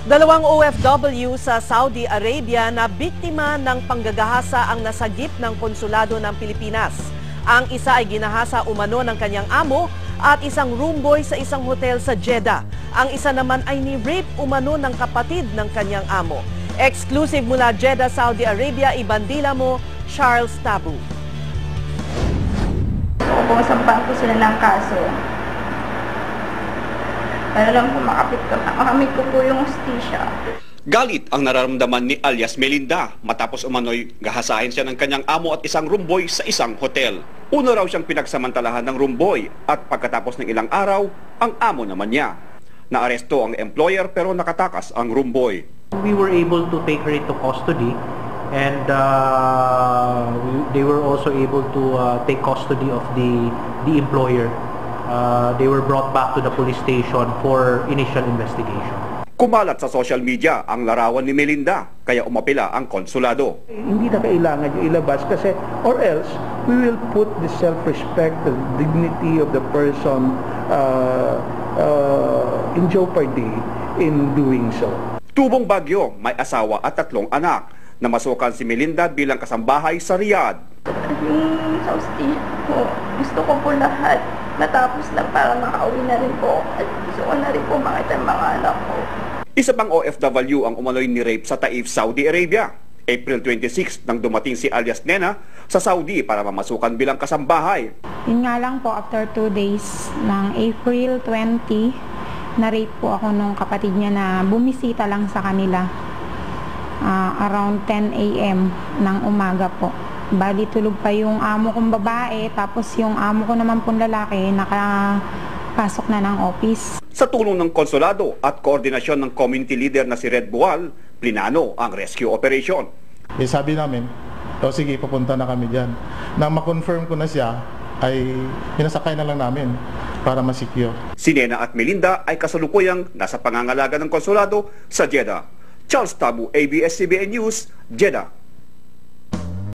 Dalawang OFW sa Saudi Arabia na biktima ng panggagahasa ang nasagip ng konsulado ng Pilipinas. Ang isa ay ginahasa umano ng kanyang amo at isang room boy sa isang hotel sa Jeddah. Ang isa naman ay ni-rape umano ng kapatid ng kanyang amo. Exclusive mula Jeddah, Saudi Arabia, ibandila mo, Charles Tabu. Kung sampahan ko sila ng kaso, para lang po makamit ko po yung hustisya. Galit ang nararamdaman ni alias Melinda matapos umano'y gahasahin siya ng kanyang amo at isang room boy sa isang hotel. Una raw siyang pinagsamantalahan ng room boy at pagkatapos ng ilang araw, ang amo naman niya. Naaresto ang employer pero nakatakas ang room boy. We were able to take her into custody and they were also able to take custody of the employer. They were brought back to the police station for initial investigation. Kumalat sa social media ang larawan ni Melinda, kaya umapila ang konsulado. Hindi na kailangan yung ilabas kasi or else we will put the self-respect, the dignity of the person in jeopardy in doing so. Tubong Bagyo, may asawa at 3 anak. Namasukan si Melinda bilang kasambahay sa Riyadh. Yung sa hustisya po, gusto ko po lahat matapos na para makauwi na rin po at gusto ko na rin po makita ang mga anak ko. Isa pang OFW ang umano'y ni-rape sa Taif, Saudi Arabia. April 26 nang dumating si alias Nena sa Saudi para mamasukan bilang kasambahay. Yun nga lang po, after 2 days ng April 20, na-rape po ako nung kapatid niya na bumisita lang sa kanila around 10 a.m. ng umaga po. Bali tulog pa yung amo kong babae, tapos yung amo ko naman pong lalaki nakapasok na ng office. Sa tulong ng konsulado at koordinasyon ng community leader na si Red Bual, plinano ang rescue operation. Sabi namin, sige, pupunta na kami dyan. Nang ma-confirm ko na siya, ay pinasakay na lang namin para ma-secure. Si Nena at Melinda ay kasalukuyang nasa pangangalaga ng konsulado sa Jeddah. Charles Tabu, ABS-CBN News, Jeddah.